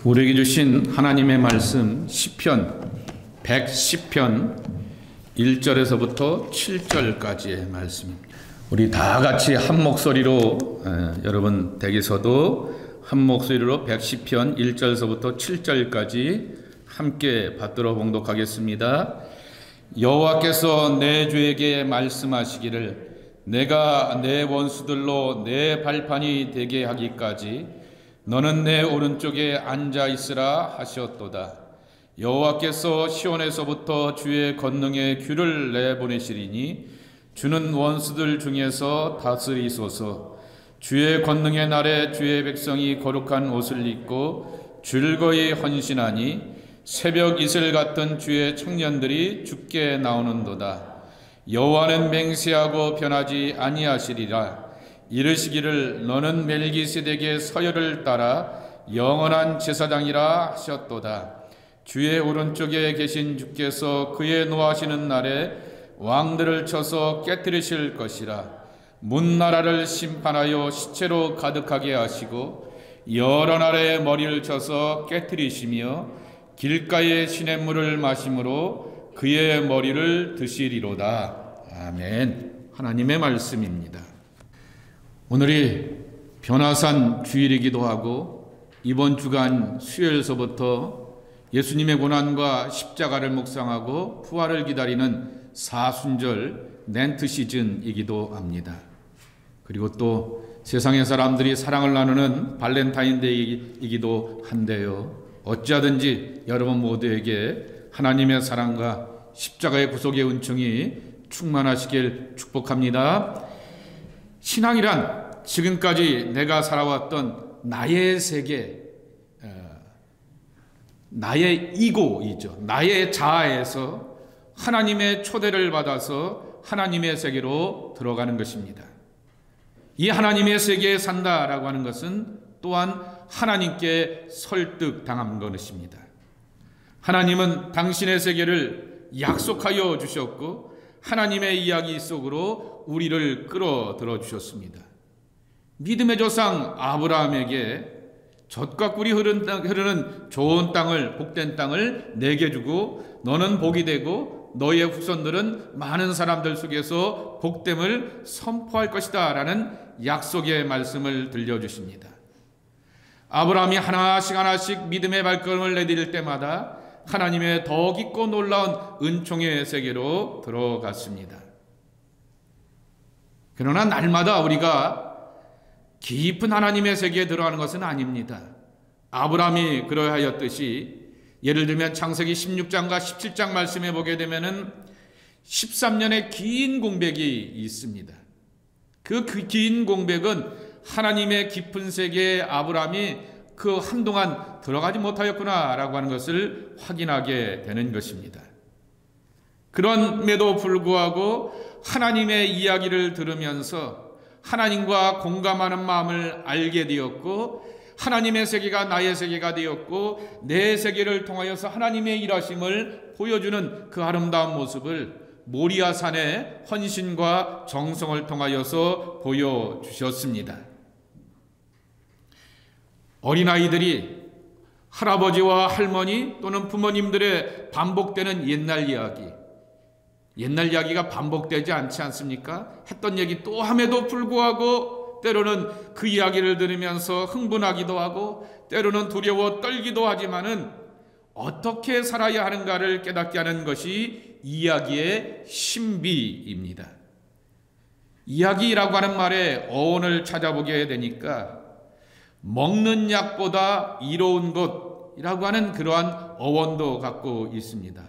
우리에게 주신 하나님의 말씀 시편 110편 1절에서부터 7절까지의 말씀입니다. 우리 다 같이 한 목소리로 여러분 댁에서도 한 목소리로 110편 1절에서부터 7절까지 함께 받들어 봉독하겠습니다. 여호와께서 내 주에게 말씀하시기를 내가 내 원수들로 내 발판이 되게 하기까지 너는 내 오른쪽에 앉아 있으라 하셨도다. 여호와께서 시온에서부터 주의 권능의 규를 내보내시리니 주는 원수들 중에서 다스리소서. 주의 권능의 날에 주의 백성이 거룩한 옷을 입고 즐거이 헌신하니 새벽 이슬 같은 주의 청년들이 죽게 나오는도다. 여호와는 맹세하고 변하지 아니하시리라. 이르시기를 너는 멜기세덱의 서열을 따라 영원한 제사장이라 하셨도다. 주의 오른쪽에 계신 주께서 그의 노하시는 날에 왕들을 쳐서 깨뜨리실 것이라. 문나라를 심판하여 시체로 가득하게 하시고 여러 나라의 머리를 쳐서 깨뜨리시며 길가의 시냇물을 마심으로 그의 머리를 드시리로다. 아멘. 하나님의 말씀입니다. 오늘이 변화산 주일이기도 하고 이번 주간 수요일서부터 예수님의 고난과 십자가를 묵상하고 부활을 기다리는 사순절 렌트 시즌이기도 합니다. 그리고 또 세상의 사람들이 사랑을 나누는 발렌타인데이이기도 한데요. 어찌하든지 여러분 모두에게 하나님의 사랑과 십자가의 구속의 은총이 충만하시길 축복합니다. 신앙이란 지금까지 내가 살아왔던 나의 세계, 나의 이고이죠. 나의 자아에서 하나님의 초대를 받아서 하나님의 세계로 들어가는 것입니다. 이 하나님의 세계에 산다라고 하는 것은 또한 하나님께 설득당한 것입니다. 하나님은 당신의 세계를 약속하여 주셨고 하나님의 이야기 속으로 우리를 끌어들어 주셨습니다. 믿음의 조상 아브라함에게 젖과 꿀이 흐르는 좋은 땅을, 복된 땅을 내게 주고 너는 복이 되고 너의 후손들은 많은 사람들 속에서 복됨을 선포할 것이다 라는 약속의 말씀을 들려주십니다. 아브라함이 하나씩 믿음의 발걸음을 내디딜 때마다 하나님의 더 깊고 놀라운 은총의 세계로 들어갔습니다. 그러나 날마다 우리가 깊은 하나님의 세계에 들어가는 것은 아닙니다. 아브라함이 그러하였듯이 예를 들면 창세기 16장과 17장 말씀에 보게 되면은 13년의 긴 공백이 있습니다. 그 긴 공백은 하나님의 깊은 세계에 아브라함이 그 한동안 들어가지 못하였구나라고 하는 것을 확인하게 되는 것입니다. 그럼에도 불구하고 하나님의 이야기를 들으면서 하나님과 공감하는 마음을 알게 되었고 하나님의 세계가 나의 세계가 되었고 내 세계를 통하여서 하나님의 일하심을 보여주는 그 아름다운 모습을 모리아산의 헌신과 정성을 통하여서 보여주셨습니다. 어린아이들이 할아버지와 할머니 또는 부모님들의 반복되는 옛날 이야기가 반복되지 않지 않습니까? 했던 얘기 또 함에도 불구하고 때로는 그 이야기를 들으면서 흥분하기도 하고 때로는 두려워 떨기도 하지만은 어떻게 살아야 하는가를 깨닫게 하는 것이 이야기의 신비입니다. 이야기라고 하는 말의 어원을 찾아보게 되니까 먹는 약보다 이로운 것이라고 하는 그러한 어원도 갖고 있습니다.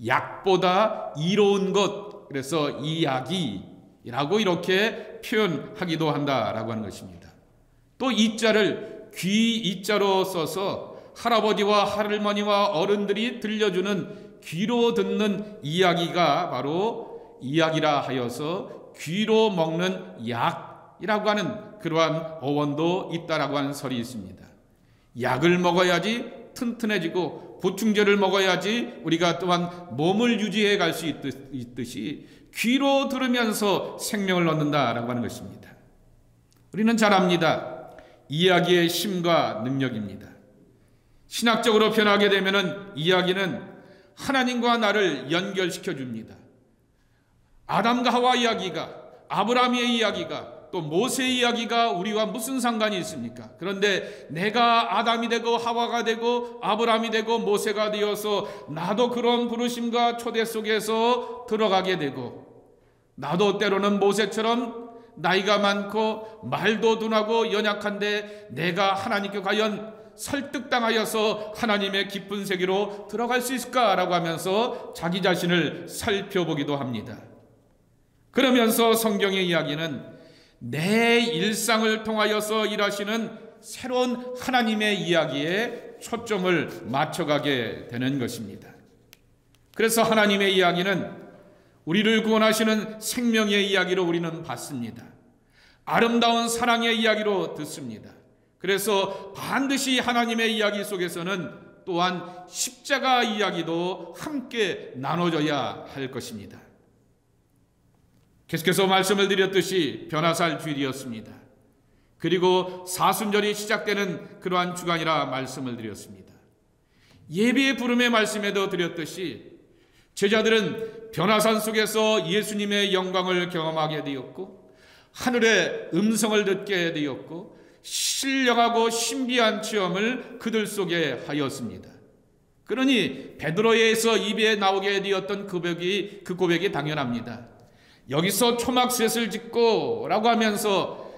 약보다 이로운 것, 그래서 이야기라고 이렇게 표현하기도 한다라고 하는 것입니다. 또 이자를 귀 이자로 써서 할아버지와 할머니와 어른들이 들려주는 귀로 듣는 이야기가 바로 이야기라 하여서 귀로 먹는 약이라고 하는 그러한 어원도 있다라고 하는 설이 있습니다. 약을 먹어야지 튼튼해지고 보충제를 먹어야지 우리가 또한 몸을 유지해 갈 수 있듯이 귀로 들으면서 생명을 얻는다라고 하는 것입니다. 우리는 잘 압니다. 이야기의 힘과 능력입니다. 신학적으로 변하게 되면은 이야기는 하나님과 나를 연결시켜 줍니다. 아담과 하와 이야기가, 아브라함의 이야기가, 또 모세의 이야기가 우리와 무슨 상관이 있습니까? 그런데 내가 아담이 되고 하와가 되고 아브라함이 되고 모세가 되어서 나도 그런 부르심과 초대 속에서 들어가게 되고, 나도 때로는 모세처럼 나이가 많고 말도 둔하고 연약한데 내가 하나님께 과연 설득당하여서 하나님의 깊은 세계로 들어갈 수 있을까라고 하면서 자기 자신을 살펴보기도 합니다. 그러면서 성경의 이야기는 내 일상을 통하여서 일하시는 새로운 하나님의 이야기에 초점을 맞춰가게 되는 것입니다. 그래서 하나님의 이야기는 우리를 구원하시는 생명의 이야기로 우리는 받습니다. 아름다운 사랑의 이야기로 듣습니다. 그래서 반드시 하나님의 이야기 속에서는 또한 십자가 이야기도 함께 나눠져야 할 것입니다. 계속해서 말씀을 드렸듯이 변화살 주일이었습니다. 그리고 사순절이 시작되는 그러한 주간이라 말씀을 드렸습니다. 예배의 부름의 말씀에도 드렸듯이 제자들은 변화산 속에서 예수님의 영광을 경험하게 되었고, 하늘의 음성을 듣게 되었고, 신령하고 신비한 체험을 그들 속에 하였습니다. 그러니 베드로에서 입에 나오게 되었던 그 고백이 당연합니다. 여기서 초막셋을 짓고 라고 하면서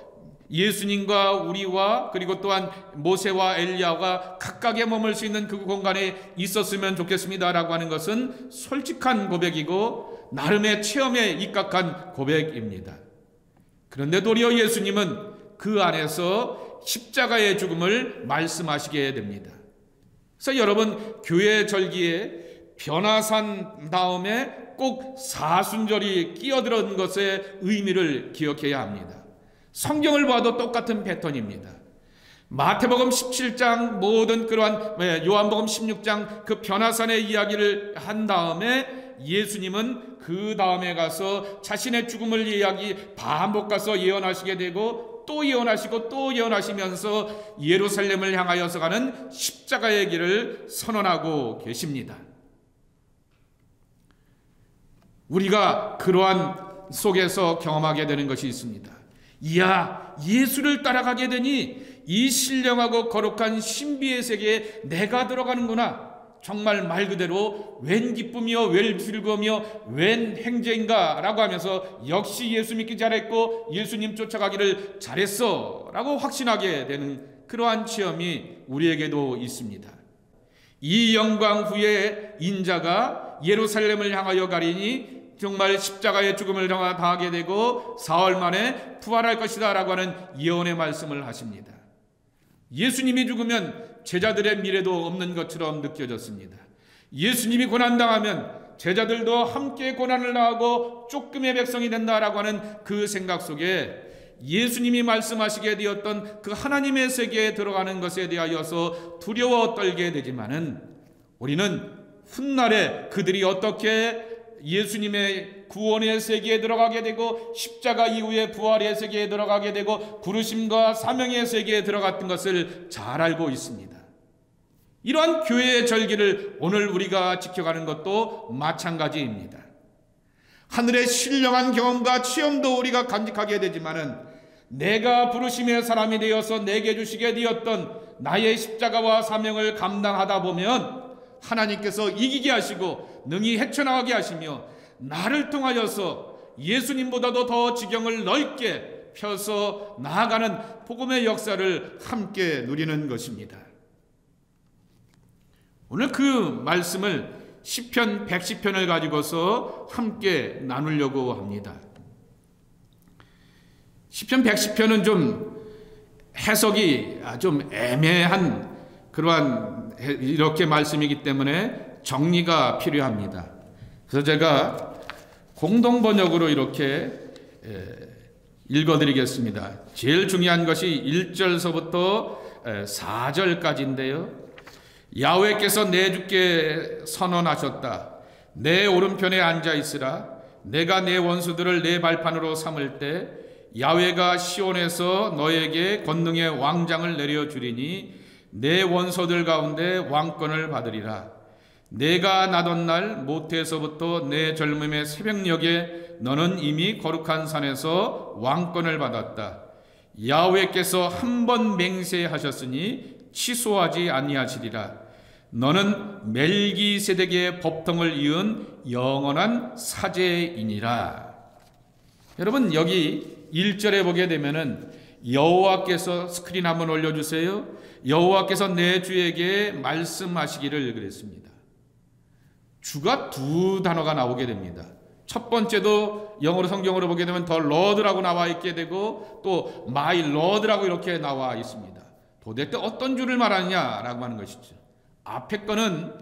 예수님과 우리와 그리고 또한 모세와 엘리야가 각각에 머물 수 있는 그 공간에 있었으면 좋겠습니다 라고 하는 것은 솔직한 고백이고 나름의 체험에 입각한 고백입니다. 그런데 도리어 예수님은 그 안에서 십자가의 죽음을 말씀하시게 됩니다. 그래서 여러분, 교회 절기에 변화산 다음에 꼭 사순절이 끼어들은 것의 의미를 기억해야 합니다. 성경을 봐도 똑같은 패턴입니다. 마태복음 17장 모든 그러한 요한복음 16장 그 변화산의 이야기를 한 다음에 예수님은 그 다음에 가서 자신의 죽음을 반복가서 예언하시게 되고 또 예언하시고 또 예언하시면서 예루살렘을 향하여서 가는 십자가의 길을 선언하고 계십니다. 우리가 그러한 속에서 경험하게 되는 것이 있습니다. 이야, 예수를 따라가게 되니 이 신령하고 거룩한 신비의 세계에 내가 들어가는구나. 정말 말 그대로 웬 기쁨이요 웬 즐거움이요 웬 행제인가 라고 하면서 역시 예수 믿기 잘했고 예수님 쫓아가기를 잘했어 라고 확신하게 되는 그러한 체험이 우리에게도 있습니다. 이 영광 후에 인자가 예루살렘을 향하여 가리니 정말 십자가의 죽음을 당하게 되고 사흘 만에 부활할 것이다 라고 하는 예언의 말씀을 하십니다. 예수님이 죽으면 제자들의 미래도 없는 것처럼 느껴졌습니다. 예수님이 고난당하면 제자들도 함께 고난을 당하고 쫓김의 백성이 된다라고 하는 그 생각 속에 예수님이 말씀하시게 되었던 그 하나님의 세계에 들어가는 것에 대하여서 두려워 떨게 되지만은 우리는 훗날에 그들이 어떻게 예수님의 구원의 세계에 들어가게 되고 십자가 이후에 부활의 세계에 들어가게 되고 부르심과 사명의 세계에 들어갔던 것을 잘 알고 있습니다. 이러한 교회의 절기를 오늘 우리가 지켜가는 것도 마찬가지입니다. 하늘의 신령한 경험과 체험도 우리가 간직하게 되지만은 내가 부르심의 사람이 되어서 내게 주시게 되었던 나의 십자가와 사명을 감당하다 보면 하나님께서 이기게 하시고 능히 헤쳐나가게 하시며 나를 통하여서 예수님보다도 더 지경을 넓게 펴서 나아가는 복음의 역사를 함께 누리는 것입니다. 오늘 그 말씀을 시편 110편을 가지고서 함께 나누려고 합니다. 시편 110편은 좀 해석이 좀 애매한 그러한 이렇게 말씀이기 때문에 정리가 필요합니다. 그래서 제가 공동번역으로 이렇게 읽어드리겠습니다. 제일 중요한 것이 1절서부터 4절까지인데요. 야훼께서 내 주께 선언하셨다. 내 오른편에 앉아 있으라. 내가 내 원수들을 내 발판으로 삼을 때 야훼가 시온에서 너에게 권능의 왕장을 내려주리니 내 원소들 가운데 왕권을 받으리라. 내가 나던 날 모태에서부터 내 젊음의 새벽녘에 너는 이미 거룩한 산에서 왕권을 받았다. 야훼께서 한 번 맹세하셨으니 취소하지 아니하시리라. 너는 멜기세덱의 법통을 이은 영원한 사제이니라. 여러분, 여기 1절에 보게 되면은 여호와께서, 스크린 한번 올려주세요. 여호와께서 내 주에게 말씀하시기를 그랬습니다. 주가 두 단어가 나오게 됩니다. 첫 번째도 영어로, 성경으로 보게 되면 더 러드라고 나와 있게 되고, 또 마이 러드라고 이렇게 나와 있습니다. 도대체 어떤 주를 말하느냐라고 하는 것이죠. 앞에 거는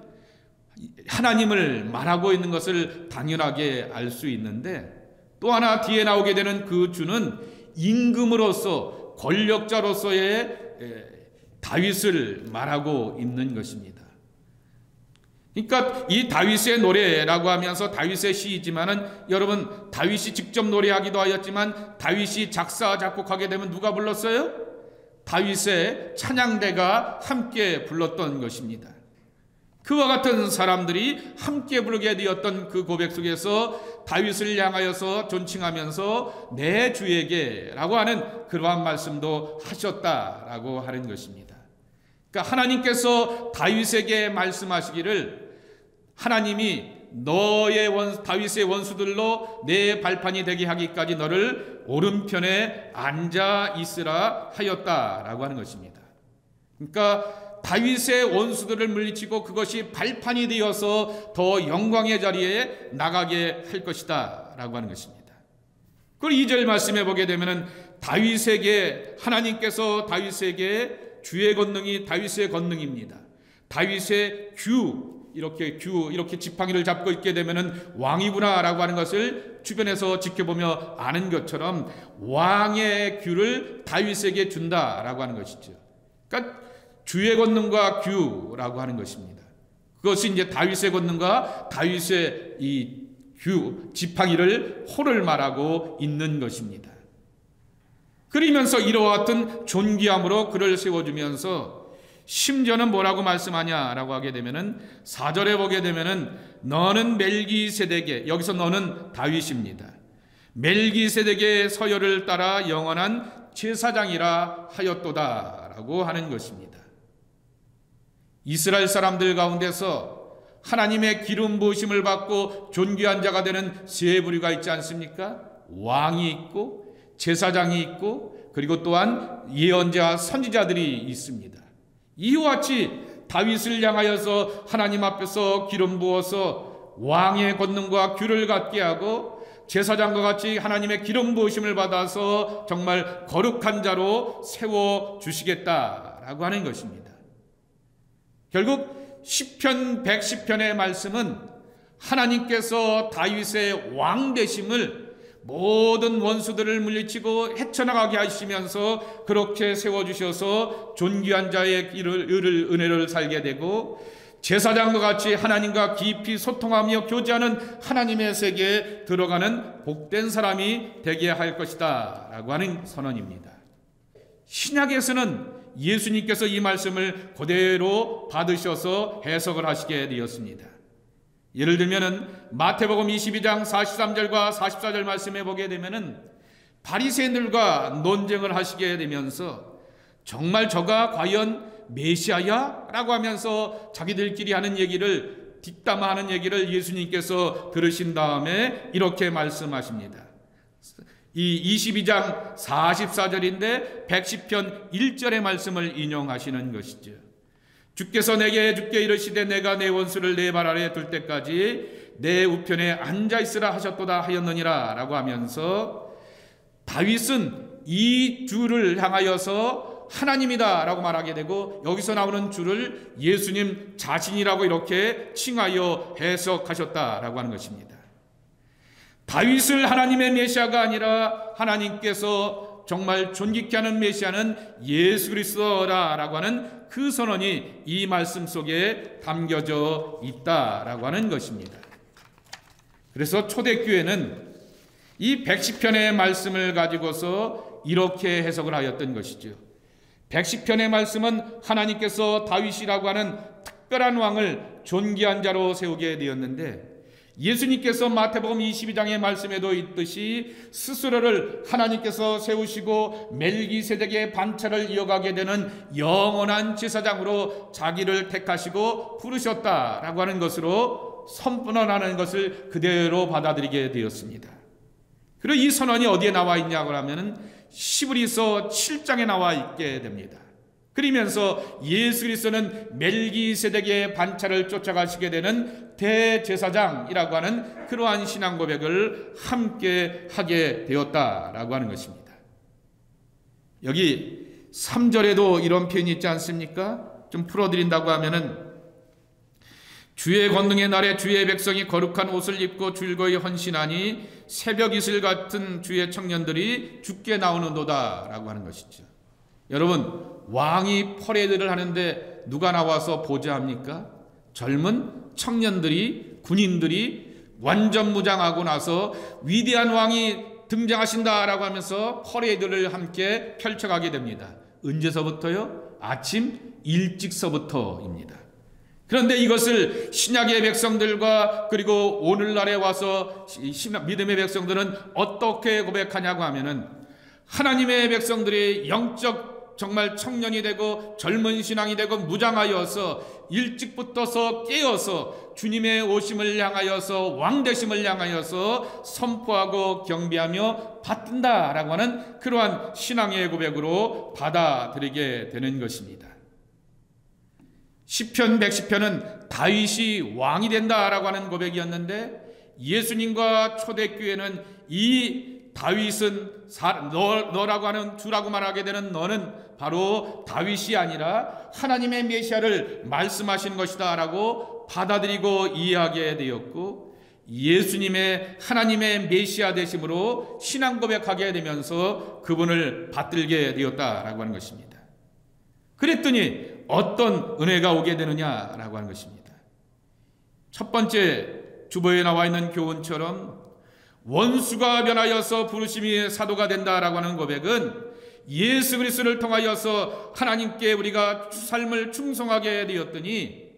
하나님을 말하고 있는 것을 당연하게 알 수 있는데, 또 하나 뒤에 나오게 되는 그 주는 임금으로서, 권력자로서의 다윗을 말하고 있는 것입니다. 그러니까 이 다윗의 노래라고 하면서 다윗의 시이지만은, 여러분, 다윗이 직접 노래하기도 하였지만 다윗이 작사 작곡하게 되면 누가 불렀어요? 다윗의 찬양대가 함께 불렀던 것입니다. 그와 같은 사람들이 함께 부르게 되었던 그 고백 속에서 다윗을 향하여서 존칭하면서 내 주에게 라고 하는 그러한 말씀도 하셨다라고 하는 것입니다. 그러니까 하나님께서 다윗에게 말씀하시기를, 하나님이 다윗의 원수들로 내 발판이 되게 하기까지 너를 오른편에 앉아 있으라 하였다라고 하는 것입니다. 그러니까 다윗의 원수들을 물리치고 그것이 발판이 되어서 더 영광의 자리에 나가게 할 것이다 라고 하는 것입니다. 그리고 2절 말씀해 보게 되면은 하나님께서 다윗에게 주의 권능이 다윗의 권능입니다. 다윗의 이렇게 지팡이를 잡고 있게 되면은 왕이구나라고 하는 것을 주변에서 지켜보며 아는 것처럼 왕의 규를 다윗에게 준다라고 하는 것이죠. 그러니까 주의 권능과 규라고 하는 것입니다. 그것이 이제 다윗의 권능과 다윗의 이 지팡이를 호를 말하고 있는 것입니다. 그러면서 이와 같은 존귀함으로 그를 세워주면서 심지어는 뭐라고 말씀하냐라고 하게 되면은 4절에 보게 되면은 너는 멜기세덱의, 여기서 너는 다윗입니다. 멜기세덱의 서열을 따라 영원한 제사장이라 하였도다라고 하는 것입니다. 이스라엘 사람들 가운데서 하나님의 기름 부으심을 받고 존귀한 자가 되는 세 부류가 있지 않습니까? 왕이 있고 제사장이 있고, 그리고 또한 예언자 선지자들이 있습니다. 이와 같이 다윗을 향하여서 하나님 앞에서 기름 부어서 왕의 권능과 규를 갖게 하고, 제사장과 같이 하나님의 기름 부으심을 받아서 정말 거룩한 자로 세워주시겠다라고 하는 것입니다. 결국 시편 110편의 말씀은 하나님께서 다윗의 왕 되심을 모든 원수들을 물리치고 헤쳐나가게 하시면서 그렇게 세워주셔서 존귀한 자의 은혜를 살게 되고, 제사장과 같이 하나님과 깊이 소통하며 교제하는 하나님의 세계에 들어가는 복된 사람이 되게 할 것이다 라고 하는 선언입니다. 신약에서는 예수님께서 이 말씀을 그대로 받으셔서 해석을 하시게 되었습니다. 예를 들면은 마태복음 22장 43절과 44절 말씀해 보게 되면은 바리새인들과 논쟁을 하시게 되면서 정말 저가 과연 메시아야? 라고 하면서 자기들끼리 하는 얘기를, 뒷담화하는 얘기를 예수님께서 들으신 다음에 이렇게 말씀하십니다. 이 22장 44절인데 110편 1절의 말씀을 인용하시는 것이죠. 주께서 내게 주께 이르시되 내가 내 원수를 내 발 아래에 둘 때까지 내 우편에 앉아있으라 하셨도다 하였느니라 라고 하면서, 다윗은 이 주를 향하여서 하나님이다 라고 말하게 되고, 여기서 나오는 주를 예수님 자신이라고 이렇게 칭하여 해석하셨다라고 하는 것입니다. 다윗을 하나님의 메시아가 아니라 하나님께서 정말 존귀케 하는 메시아는 예수 그리스도라고 하는 그 선언이 이 말씀 속에 담겨져 있다라고 하는 것입니다. 그래서 초대교회는 이 110편의 말씀을 가지고서 이렇게 해석을 하였던 것이죠. 110편의 말씀은 하나님께서 다윗이라고 하는 특별한 왕을 존귀한 자로 세우게 되었는데, 예수님께서 마태복음 22장의 말씀에도 있듯이 스스로를 하나님께서 세우시고 멜기세덱의 반차를 이어가게 되는 영원한 제사장으로 자기를 택하시고 부르셨다라고 하는 것으로 선언하는 것을 그대로 받아들이게 되었습니다. 그리고 이 선언이 어디에 나와 있냐고 하면은 히브리서 7장에 나와 있게 됩니다. 그러면서 예수 그리스도는 멜기세덱의 반차를 쫓아가시게 되는 대제사장이라고 하는 그러한 신앙 고백을 함께 하게 되었다라고 하는 것입니다. 여기 3절에도 이런 표현이 있지 않습니까? 좀 풀어드린다고 하면은 주의 권능의 날에 주의 백성이 거룩한 옷을 입고 즐거이 헌신하니 새벽 이슬 같은 주의 청년들이 죽게 나오는도다 라고 하는 것이죠. 여러분, 왕이 퍼레이드를 하는데 누가 나와서 보좌합니까? 젊은 청년들이, 군인들이 완전 무장하고 나서 위대한 왕이 등장하신다라고 하면서 퍼레이드를 함께 펼쳐가게 됩니다. 언제서부터요? 아침 일찍서부터입니다. 그런데 이것을 신약의 백성들과 그리고 오늘날에 와서 믿음의 백성들은 어떻게 고백하냐고 하면은, 하나님의 백성들이 영적 정말 청년이 되고 젊은 신앙이 되고 무장하여서 일찍부터서 깨어서 주님의 오심을 향하여서 왕되심을 향하여서 선포하고 경배하며 받든다라고 하는 그러한 신앙의 고백으로 받아들이게 되는 것입니다. 시편 110편은 다윗이 왕이 된다라고 하는 고백이었는데, 예수님과 초대교회는 이 다윗은 너라고 하는 주라고 말하게 되는 너는 바로 다윗이 아니라 하나님의 메시아를 말씀하신 것이다 라고 받아들이고 이해하게 되었고, 예수님의 하나님의 메시아 되심으로 신앙 고백하게 되면서 그분을 받들게 되었다라고 하는 것입니다. 그랬더니 어떤 은혜가 오게 되느냐라고 하는 것입니다. 첫 번째 주보에 나와 있는 교훈처럼 원수가 변하여서 부르심이 사도가 된다라고 하는 고백은 예수 그리스도를 통하여서 하나님께 우리가 삶을 충성하게 되었더니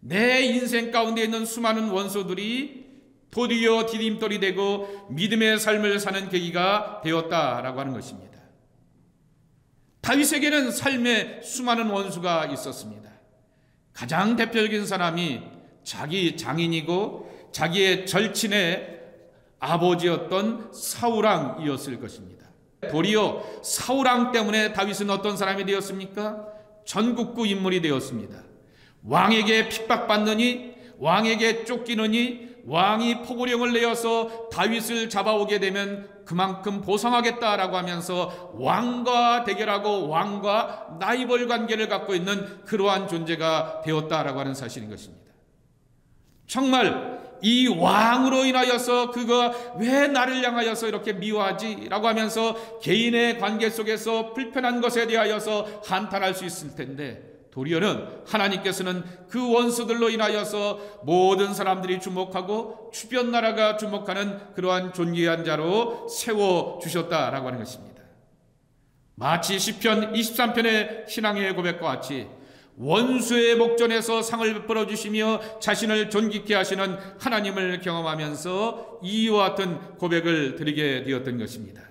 내 인생 가운데 있는 수많은 원수들이 도리어 디딤돌이 되고 믿음의 삶을 사는 계기가 되었다라고 하는 것입니다. 다윗에게는 삶에 수많은 원수가 있었습니다. 가장 대표적인 사람이 자기 장인이고 자기의 절친의 아버지였던 사울왕이었을 것입니다. 도리어 사울왕 때문에 다윗은 어떤 사람이 되었습니까? 전국구 인물이 되었습니다. 왕에게 핍박받느니, 왕에게 쫓기느니, 왕이 포고령을 내어서 다윗을 잡아오게 되면 그만큼 보상하겠다라고 하면서 왕과 대결하고 왕과 라이벌 관계를 갖고 있는 그러한 존재가 되었다라고 하는 사실인 것입니다. 정말 이 왕으로 인하여서 그가 왜 나를 향하여서 이렇게 미워하지? 라고 하면서 개인의 관계 속에서 불편한 것에 대하여서 한탄할 수 있을 텐데, 도리어는 하나님께서는 그 원수들로 인하여서 모든 사람들이 주목하고 주변 나라가 주목하는 그러한 존귀한 자로 세워주셨다라고 하는 것입니다. 마치 시편 23편의 신앙의 고백과 같이 원수의 목전에서 상을 베풀어 주시며 자신을 존귀케 하시는 하나님을 경험하면서 이와 같은 고백을 드리게 되었던 것입니다.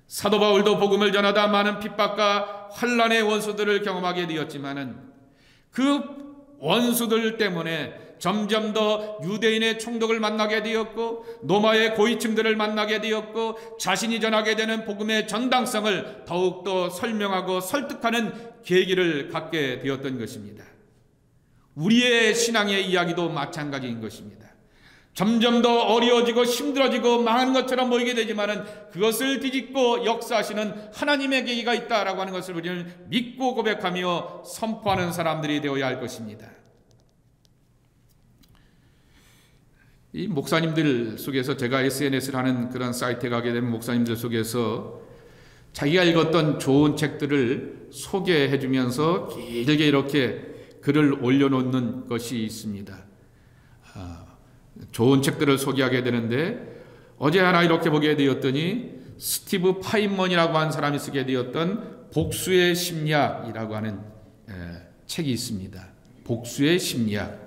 사도 바울도 복음을 전하다 많은 핍박과 환난의 원수들을 경험하게 되었지만은 그 원수들 때문에 점점 더 유대인의 총독을 만나게 되었고 로마의 고위층들을 만나게 되었고 자신이 전하게 되는 복음의 정당성을 더욱더 설명하고 설득하는 계기를 갖게 되었던 것입니다. 우리의 신앙의 이야기도 마찬가지인 것입니다. 점점 더 어려워지고 힘들어지고 망하는 것처럼 보이게 되지만은 그것을 뒤집고 역사하시는 하나님의 계기가 있다라고 하는 것을 우리는 믿고 고백하며 선포하는 사람들이 되어야 할 것입니다. 이 목사님들 속에서 제가 SNS를 하는 그런 사이트에 가게 되면 목사님들 속에서 자기가 읽었던 좋은 책들을 소개해 주면서 길게 이렇게 글을 올려놓는 것이 있습니다. 좋은 책들을 소개하게 되는데 어제 하나 이렇게 보게 되었더니 스티브 파인먼이라고 한 사람이 쓰게 되었던 복수의 심리학이라고 하는 책이 있습니다. 복수의 심리학.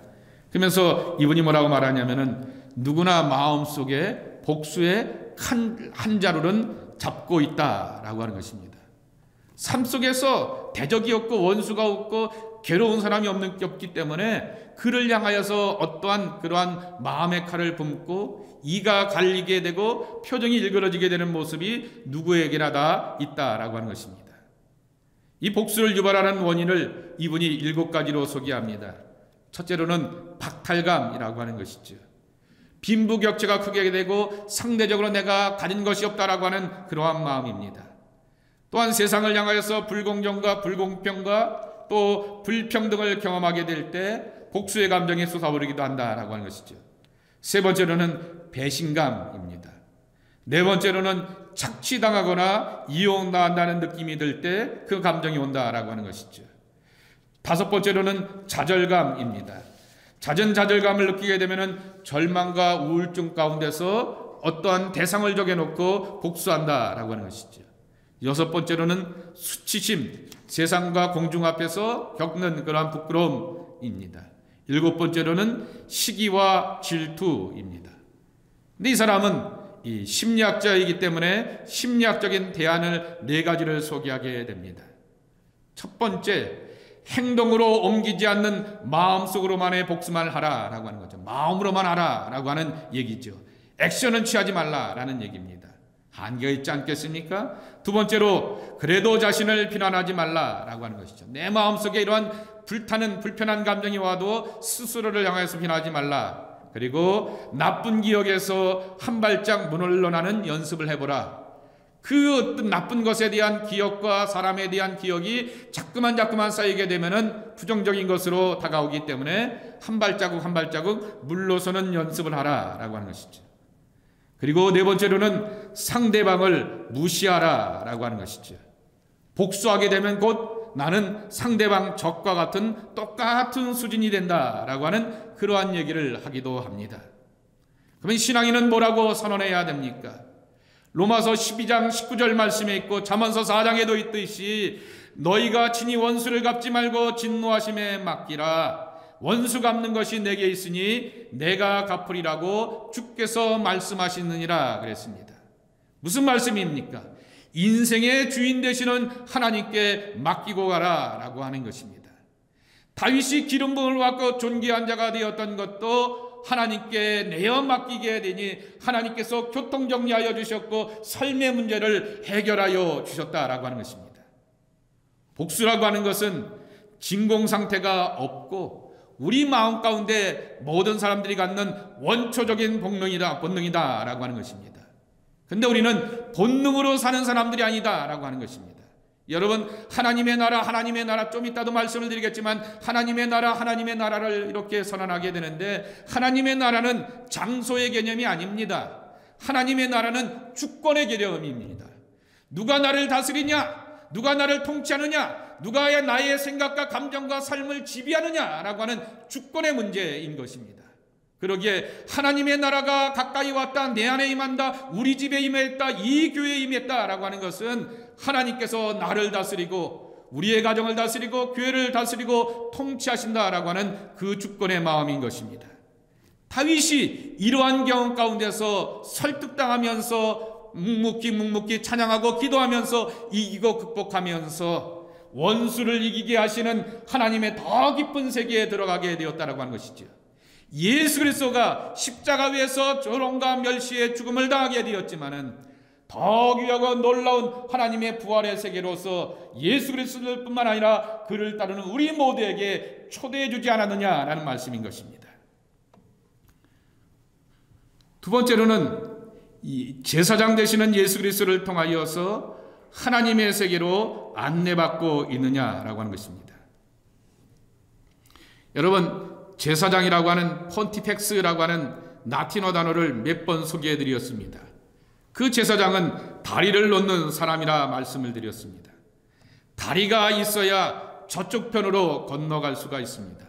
그러면서 이분이 뭐라고 말하냐면은 누구나 마음속에 복수의 한 자루는 잡고 있다라고 하는 것입니다. 삶 속에서 대적이 없고 원수가 없고 괴로운 사람이 없기 때문에 그를 향하여서 어떠한 그러한 마음의 칼을 붓고 이가 갈리게 되고 표정이 일그러지게 되는 모습이 누구에게나 다 있다라고 하는 것입니다. 이 복수를 유발하는 원인을 이분이 7가지로 소개합니다. 첫째로는 박탈감이라고 하는 것이죠. 빈부격차가 크게 되고 상대적으로 내가 가진 것이 없다라고 하는 그러한 마음입니다. 또한 세상을 향하여서 불공정과 불공평과 또 불평등을 경험하게 될 때 복수의 감정이 솟아오르기도 한다라고 하는 것이죠. 세 번째로는 배신감입니다. 네 번째로는 착취당하거나 이용당한다는 느낌이 들 때 그 감정이 온다라고 하는 것이죠. 다섯 번째로는 좌절감입니다. 잦은 좌절감을 느끼게 되면 절망과 우울증 가운데서 어떠한 대상을 정해놓고 복수한다라고 하는 것이죠. 여섯 번째로는 수치심, 세상과 공중 앞에서 겪는 그러한 부끄러움입니다. 일곱 번째로는 시기와 질투입니다. 근데 이 사람은 이 심리학자이기 때문에 심리학적인 대안을 4가지를 소개하게 됩니다. 첫 번째, 행동으로 옮기지 않는 마음속으로만의 복수만 하라라고 하는 거죠. 마음으로만 하라라고 하는 얘기죠. 액션은 취하지 말라라는 얘기입니다. 한계가 있지 않겠습니까? 두 번째로, 그래도 자신을 비난하지 말라라고 하는 것이죠. 내 마음속에 이러한 불타는 불편한 감정이 와도 스스로를 향해서 비난하지 말라. 그리고 나쁜 기억에서 한 발짝 물러나는 연습을 해보라. 그 어떤 나쁜 것에 대한 기억과 사람에 대한 기억이 자꾸만 쌓이게 되면은 부정적인 것으로 다가오기 때문에 한 발자국 물러서는 연습을 하라라고 하는 것이죠. 그리고 네 번째로는 상대방을 무시하라라고 하는 것이죠. 복수하게 되면 곧 나는 상대방 적과 같은 똑같은 수준이 된다라고 하는 그러한 얘기를 하기도 합니다. 그러면 신앙인은 뭐라고 선언해야 됩니까? 로마서 12장 19절 말씀에 있고 잠언서 4장에도 있듯이 너희가 친히 원수를 갚지 말고 진노하심에 맡기라. 원수 갚는 것이 내게 있으니 내가 갚으리라고 주께서 말씀하시느니라 그랬습니다. 무슨 말씀입니까? 인생의 주인 되시는 하나님께 맡기고 가라라고 하는 것입니다. 다윗이 기름 부음을 받고 존귀한 자가 되었던 것도 하나님께 내어 맡기게 되니 하나님께서 교통정리하여 주셨고 삶의 문제를 해결하여 주셨다라고 하는 것입니다. 복수라고 하는 것은 진공상태가 없고 우리 마음 가운데 모든 사람들이 갖는 원초적인 본능이다라고 하는 것입니다. 근데 우리는 본능으로 사는 사람들이 아니다라고 하는 것입니다. 여러분, 하나님의 나라 좀 이따도 말씀을 드리겠지만 하나님의 나라를 이렇게 선언하게 되는데 하나님의 나라는 장소의 개념이 아닙니다. 하나님의 나라는 주권의 개념입니다. 누가 나를 다스리냐? 누가 나를 통치하느냐? 누가 나의 생각과 감정과 삶을 지배하느냐라고 하는 주권의 문제인 것입니다. 그러기에 하나님의 나라가 가까이 왔다, 내 안에 임한다, 우리 집에 임했다, 이 교회에 임했다라고 하는 것은 하나님께서 나를 다스리고 우리의 가정을 다스리고 교회를 다스리고 통치하신다라고 하는 그 주권의 마음인 것입니다. 다윗이 이러한 경험 가운데서 설득당하면서 묵묵히 찬양하고 기도하면서 이기고 극복하면서 원수를 이기게 하시는 하나님의 더 깊은 세계에 들어가게 되었다라고 하는 것이죠. 예수 그리스도가 십자가 위에서 조롱과 멸시의 죽음을 당하게 되었지만은 더 귀하고 놀라운 하나님의 부활의 세계로서 예수 그리스도뿐만 아니라 그를 따르는 우리 모두에게 초대해 주지 않았느냐라는 말씀인 것입니다. 두 번째로는 이 제사장 되시는 예수 그리스도를 통하여서 하나님의 세계로 안내받고 있느냐라고 하는 것입니다. 여러분, 제사장이라고 하는 폰티펙스라고 하는 라틴어 단어를 몇 번 소개해 드렸습니다. 그 제사장은 다리를 놓는 사람이라 말씀을 드렸습니다. 다리가 있어야 저쪽 편으로 건너갈 수가 있습니다.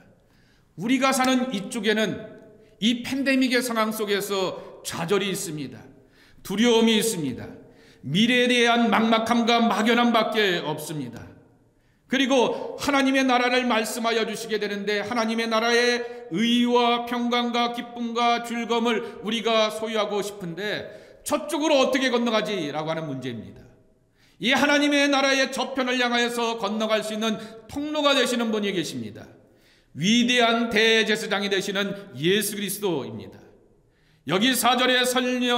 우리가 사는 이쪽에는 이 팬데믹의 상황 속에서 좌절이 있습니다. 두려움이 있습니다. 미래에 대한 막막함과 막연함밖에 없습니다. 그리고 하나님의 나라를 말씀하여 주시게 되는데 하나님의 나라의 의와 평강과 기쁨과 즐거움을 우리가 소유하고 싶은데 저쪽으로 어떻게 건너가지라고 하는 문제입니다. 이 하나님의 나라의 저편을 향하여서 건너갈 수 있는 통로가 되시는 분이 계십니다. 위대한 대제사장이 되시는 예수 그리스도입니다. 여기 4절에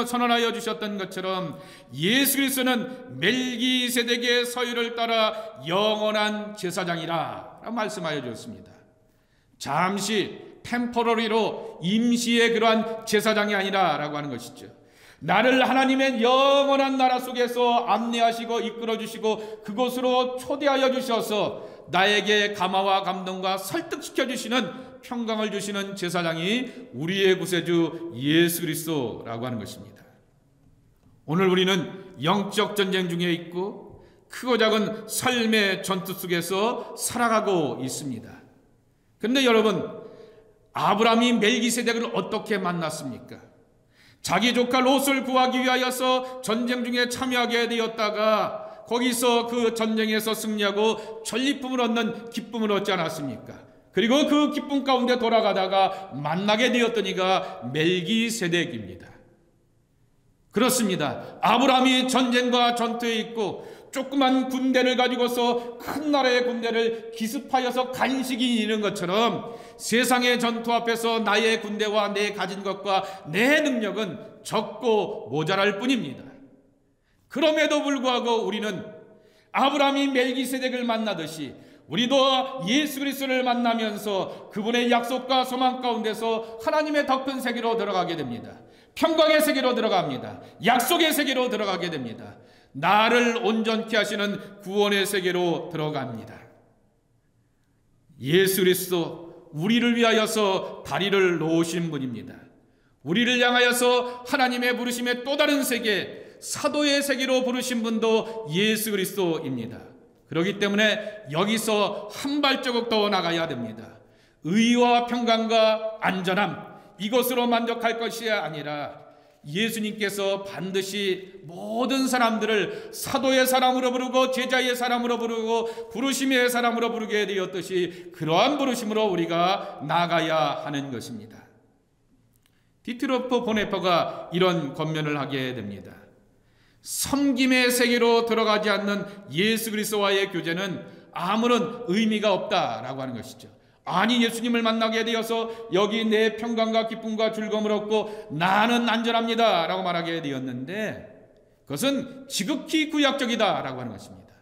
선언하여 주셨던 것처럼 예수 그리스도는 멜기세덱의 서유를 따라 영원한 제사장이라 말씀하여 주셨습니다. 잠시 템포러리로 임시의 그러한 제사장이 아니라 라고 하는 것이죠. 나를 하나님의 영원한 나라 속에서 안내하시고 이끌어주시고 그곳으로 초대하여 주셔서 나에게 감화와 감동과 설득시켜 주시는 평강을 주시는 제사장이 우리의 구세주 예수 그리스도라고 하는 것입니다. 오늘 우리는 영적 전쟁 중에 있고 크고 작은 삶의 전투 속에서 살아가고 있습니다. 그런데 여러분, 아브라함이 멜기세덱을 어떻게 만났습니까? 자기 조카 롯을 구하기 위하여서 전쟁 중에 참여하게 되었다가 거기서 그 전쟁에서 승리하고 전리품을 얻는 기쁨을 얻지 않았습니까? 그리고 그 기쁨 가운데 돌아가다가 만나게 되었던 이가 멜기세덱입니다. 그렇습니다. 아브라함이 전쟁과 전투에 있고 조그만 군대를 가지고서 큰 나라의 군대를 기습하여서 간식이 이는 것처럼 세상의 전투 앞에서 나의 군대와 내 가진 것과 내 능력은 적고 모자랄 뿐입니다. 그럼에도 불구하고 우리는 아브라함이 멜기세덱을 만나듯이 우리도 예수 그리스도를 만나면서 그분의 약속과 소망 가운데서 하나님의 더 큰 세계로 들어가게 됩니다. 평강의 세계로 들어갑니다. 약속의 세계로 들어가게 됩니다. 나를 온전케 하시는 구원의 세계로 들어갑니다. 예수 그리스도 우리를 위하여서 다리를 놓으신 분입니다. 우리를 향하여서 하나님의 부르심의 또 다른 세계, 사도의 세계로 부르신 분도 예수 그리스도입니다. 그렇기 때문에 여기서 한 발자국 더 나가야 됩니다. 의와 평강과 안전함, 이것으로 만족할 것이 아니라 예수님께서 반드시 모든 사람들을 사도의 사람으로 부르고 제자의 사람으로 부르고 부르심의 사람으로 부르게 되었듯이 그러한 부르심으로 우리가 나가야 하는 것입니다. 디트로프 보네퍼가 이런 권면을 하게 됩니다. 섬김의 세계로 들어가지 않는 예수 그리스도와의 교제는 아무런 의미가 없다라고 하는 것이죠. 아니, 예수님을 만나게 되어서 여기 내 평강과 기쁨과 즐거움을 얻고 나는 안전합니다 라고 말하게 되었는데 그것은 지극히 구약적이다라고 하는 것입니다.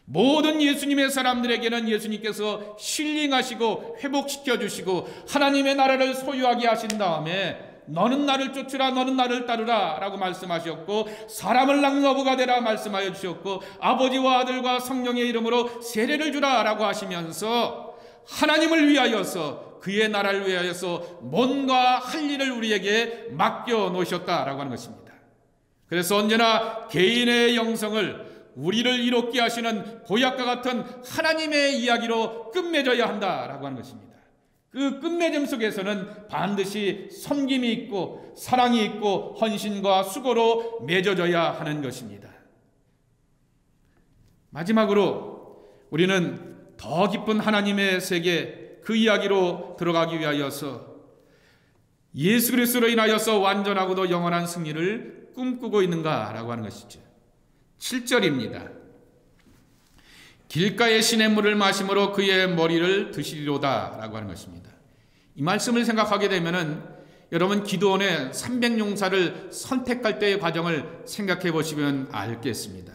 모든 예수님의 사람들에게는 예수님께서 힐링하시고 회복시켜 주시고 하나님의 나라를 소유하게 하신 다음에 너는 나를 쫓으라, 너는 나를 따르라 라고 말씀하셨고 사람을 낳는 어부가 되라 말씀하여 주셨고 아버지와 아들과 성령의 이름으로 세례를 주라 라고 하시면서 하나님을 위하여서 그의 나라를 위하여서 뭔가 할 일을 우리에게 맡겨 놓으셨다라고 하는 것입니다. 그래서 언제나 개인의 영성을 우리를 이롭게 하시는 보약과 같은 하나님의 이야기로 끝맺어야 한다라고 하는 것입니다. 그 끝맺음 속에서는 반드시 섬김이 있고 사랑이 있고 헌신과 수고로 맺어져야 하는 것입니다. 마지막으로 우리는 더 깊은 하나님의 세계, 그 이야기로 들어가기 위하여서 예수 그리스도로 인하여서 완전하고도 영원한 승리를 꿈꾸고 있는가라고 하는 것이죠. 7절입니다. 길가의 시냇물을 마심으로 그의 머리를 드시리로다 라고 하는 것입니다. 이 말씀을 생각하게 되면은 여러분 기드온의 300용사를 선택할 때의 과정을 생각해 보시면 알겠습니다.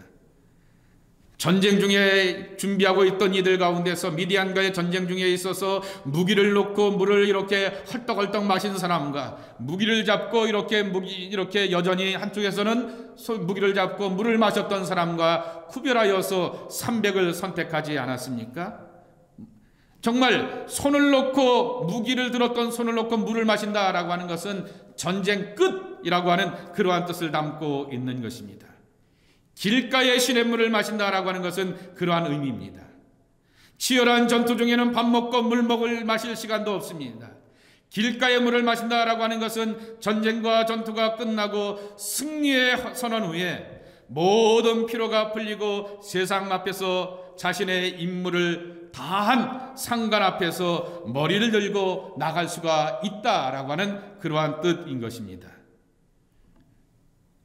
전쟁 중에 준비하고 있던 이들 가운데서 미디안과의 전쟁 중에 있어서 무기를 놓고 물을 이렇게 헐떡헐떡 마신 사람과 무기를 잡고 이렇게 여전히 한쪽에서는 무기를 잡고 물을 마셨던 사람과 구별하여서 300을 선택하지 않았습니까? 정말 손을 놓고 무기를 들었던 손을 놓고 물을 마신다라고 하는 것은 전쟁 끝이라고 하는 그러한 뜻을 담고 있는 것입니다. 길가의 시냇물을 마신다라고 하는 것은 그러한 의미입니다. 치열한 전투 중에는 밥 먹고 물 마실 시간도 없습니다. 길가의 물을 마신다라고 하는 것은 전쟁과 전투가 끝나고 승리의 선언 후에 모든 피로가 풀리고 세상 앞에서 자신의 임무를 다한 상관 앞에서 머리를 들고 나갈 수가 있다라고 하는 그러한 뜻인 것입니다.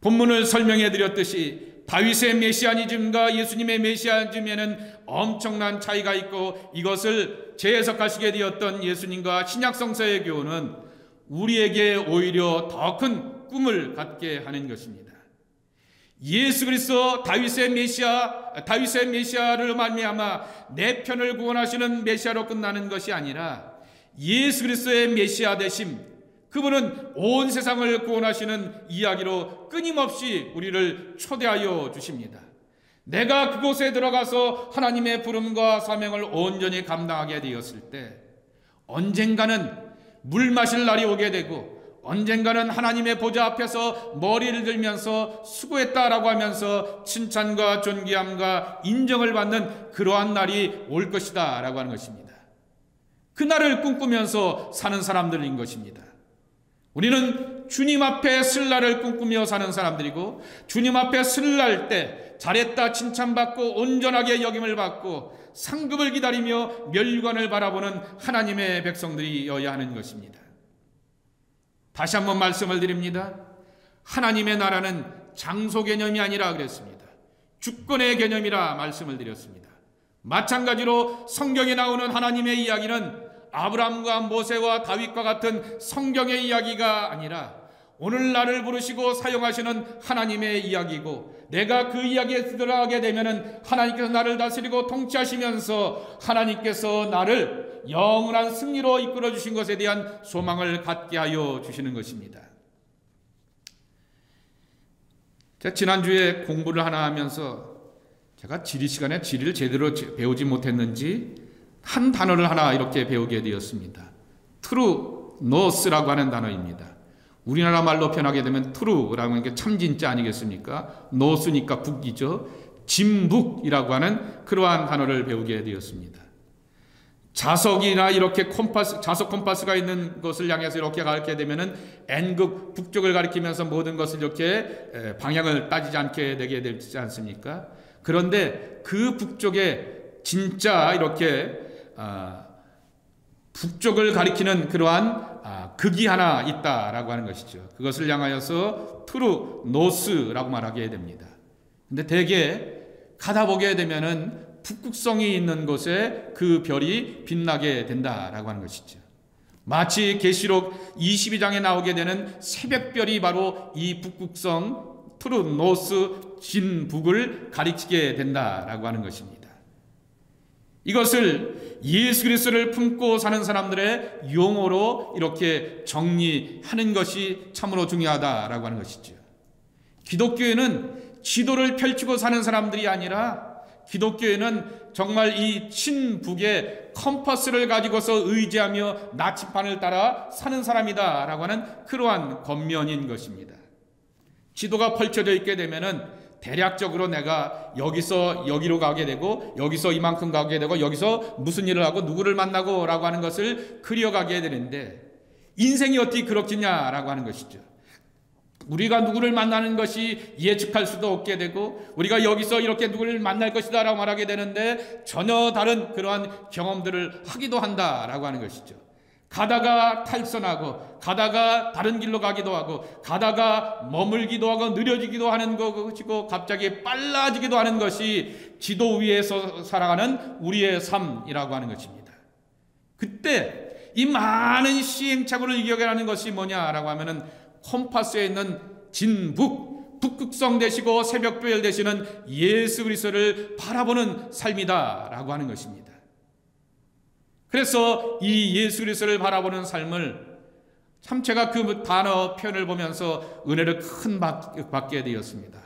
본문을 설명해 드렸듯이 다윗의 메시아니즘과 예수님의 메시아니즘에는 엄청난 차이가 있고, 이것을 재해석하시게 되었던 예수님과 신약성서의 교훈은 우리에게 오히려 더 큰 꿈을 갖게 하는 것입니다. 예수 그리스도 다윗의 메시아를 말미암아 내 편을 구원하시는 메시아로 끝나는 것이 아니라 예수 그리스도의 메시아 되심, 그분은 온 세상을 구원하시는 이야기로 끊임없이 우리를 초대하여 주십니다. 내가 그곳에 들어가서 하나님의 부름과 사명을 온전히 감당하게 되었을 때 언젠가는 물 마실 날이 오게 되고, 언젠가는 하나님의 보좌 앞에서 머리를 들면서 수고했다라고 하면서 칭찬과 존귀함과 인정을 받는 그러한 날이 올 것이다 라고 하는 것입니다. 그 날을 꿈꾸면서 사는 사람들인 것입니다. 우리는 주님 앞에 설 날을 꿈꾸며 사는 사람들이고, 주님 앞에 설 날 때 잘했다 칭찬받고 온전하게 여김을 받고 상급을 기다리며 멸관을 바라보는 하나님의 백성들이어야 하는 것입니다. 다시 한번 말씀을 드립니다. 하나님의 나라는 장소 개념이 아니라 그랬습니다. 주권의 개념이라 말씀을 드렸습니다. 마찬가지로 성경에 나오는 하나님의 이야기는 아브라함과 모세와 다윗과 같은 성경의 이야기가 아니라 오늘 나를 부르시고 사용하시는 하나님의 이야기고, 내가 그 이야기에 들어가게 되면은 하나님께서 나를 다스리고 통치하시면서 하나님께서 나를 영원한 승리로 이끌어 주신 것에 대한 소망을 갖게 하여 주시는 것입니다. 제가 지난주에 공부를 하나 하면서 제가 지리 시간에 지리를 제대로 배우지 못했는지 한 단어를 하나 이렇게 배우게 되었습니다. 트루 노스라고 하는 단어입니다. 우리나라 말로 표현하게 되면 트루라고 하는 게 참 진짜 아니겠습니까? 노스니까 북이죠. 진북이라고 하는 그러한 단어를 배우게 되었습니다. 자석이나 이렇게 자석 콤파스가 있는 것을 향해서 이렇게 가르치게 되면은 N극 북쪽을 가리키면서 모든 것을 이렇게 방향을 따지지 않게 되게 되지 않습니까? 그런데 그 북쪽에 진짜 이렇게 북쪽을 가리키는 그러한 극이 하나 있다라고 하는 것이죠. 그것을 향하여서 트루 노스라고 말하게 됩니다. 근데 대개 가다 보게 되면은 북극성이 있는 곳에 그 별이 빛나게 된다라고 하는 것이죠. 마치 계시록 22장에 나오게 되는 새벽별이 바로 이 북극성 트루 노스 진북을 가리키게 된다라고 하는 것입니다. 이것을 예수 그리스도를 품고 사는 사람들의 용어로 이렇게 정리하는 것이 참으로 중요하다라고 하는 것이죠. 기독교에는 지도를 펼치고 사는 사람들이 아니라, 기독교에는 정말 이 친북의 컴퍼스를 가지고서 의지하며 나침반을 따라 사는 사람이다라고 하는 그러한 겉면인 것입니다. 지도가 펼쳐져 있게 되면은 대략적으로 내가 여기서 여기로 가게 되고, 여기서 이만큼 가게 되고, 여기서 무슨 일을 하고 누구를 만나고 라고 하는 것을 그려가게 되는데, 인생이 어떻게 그렇겠냐라고 하는 것이죠. 우리가 누구를 만나는 것이 예측할 수도 없게 되고, 우리가 여기서 이렇게 누구를 만날 것이다 라고 말하게 되는데 전혀 다른 그러한 경험들을 하기도 한다라고 하는 것이죠. 가다가 탈선하고, 가다가 다른 길로 가기도 하고, 가다가 머물기도 하고 느려지기도 하는 것이고, 갑자기 빨라지기도 하는 것이 지도 위에서 살아가는 우리의 삶이라고 하는 것입니다. 그때 이 많은 시행착오를 이겨내는 것이 뭐냐라고 하면은 콤파스에 있는 진북, 북극성 되시고 새벽별 되시는 예수 그리스도를 바라보는 삶이다라고 하는 것입니다. 그래서 이 예수 그리스도를 바라보는 삶을 참 제가 그 단어 표현을 보면서 은혜를 큰 받게 되었습니다.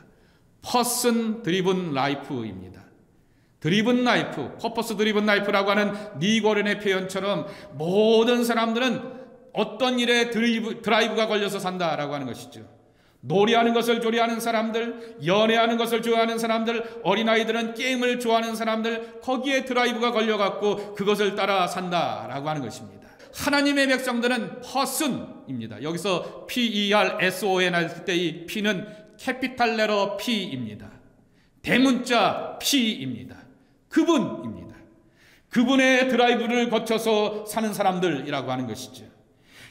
Person Driven Life입니다. 드리븐 라이프, 퍼포스 드리븐 라이프라고 하는 니고렌의 표현처럼 모든 사람들은 어떤 일에 드라이브가 걸려서 산다라고 하는 것이죠. 노래하는 것을 좋아하는 사람들, 연애하는 것을 좋아하는 사람들, 어린아이들은 게임을 좋아하는 사람들, 거기에 드라이브가 걸려갖고 그것을 따라 산다라고 하는 것입니다. 하나님의 백성들은 person입니다. 여기서 P-E-R-S-O-N 할 때 이 P는 캐피탈 레터 P입니다. 대문자 P입니다. 그분입니다. 그분의 드라이브를 거쳐서 사는 사람들이라고 하는 것이죠.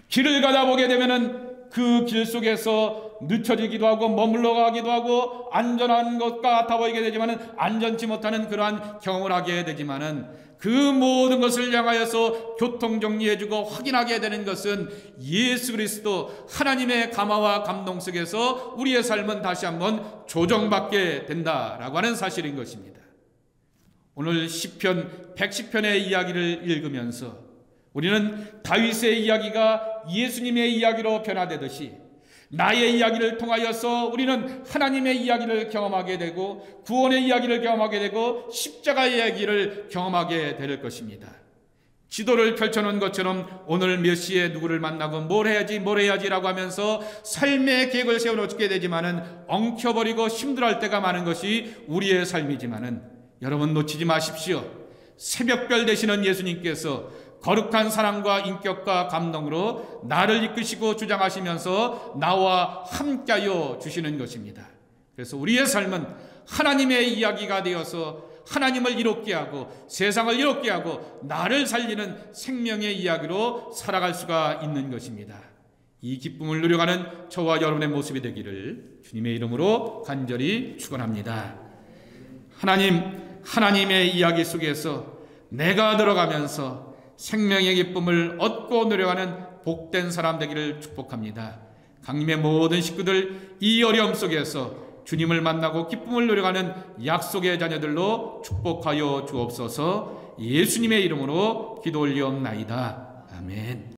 길을 가다 보게 되면은 그 길 속에서 늦춰지기도 하고 머물러 가기도 하고 안전한 것 같아 보이게 되지만은 안전치 못하는 그러한 경험을 하게 되지만은 그 모든 것을 향하여서 교통 정리해주고 확인하게 되는 것은 예수 그리스도 하나님의 감화와 감동 속에서 우리의 삶은 다시 한번 조정받게 된다라고 하는 사실인 것입니다. 오늘 시편 110편의 이야기를 읽으면서 우리는 다윗의 이야기가 예수님의 이야기로 변화되듯이 나의 이야기를 통하여서 우리는 하나님의 이야기를 경험하게 되고 구원의 이야기를 경험하게 되고 십자가의 이야기를 경험하게 될 것입니다. 지도를 펼쳐놓은 것처럼 오늘 몇 시에 누구를 만나고 뭘 해야지라고 하면서 삶의 계획을 세워놓게 되지만은 엉켜버리고 힘들어할 때가 많은 것이 우리의 삶이지만은 여러분 놓치지 마십시오. 새벽별 되시는 예수님께서 거룩한 사랑과 인격과 감동으로 나를 이끄시고 주장하시면서 나와 함께하여 주시는 것입니다. 그래서 우리의 삶은 하나님의 이야기가 되어서 하나님을 이롭게 하고 세상을 이롭게 하고 나를 살리는 생명의 이야기로 살아갈 수가 있는 것입니다. 이 기쁨을 누려가는 저와 여러분의 모습이 되기를 주님의 이름으로 간절히 축원합니다. 하나님의 이야기 속에서 내가 들어가면서 생명의 기쁨을 얻고 누려가는 복된 사람 되기를 축복합니다. 강림의 모든 식구들 이 어려움 속에서 주님을 만나고 기쁨을 누려가는 약속의 자녀들로 축복하여 주옵소서. 예수님의 이름으로 기도 올리옵나이다. 아멘.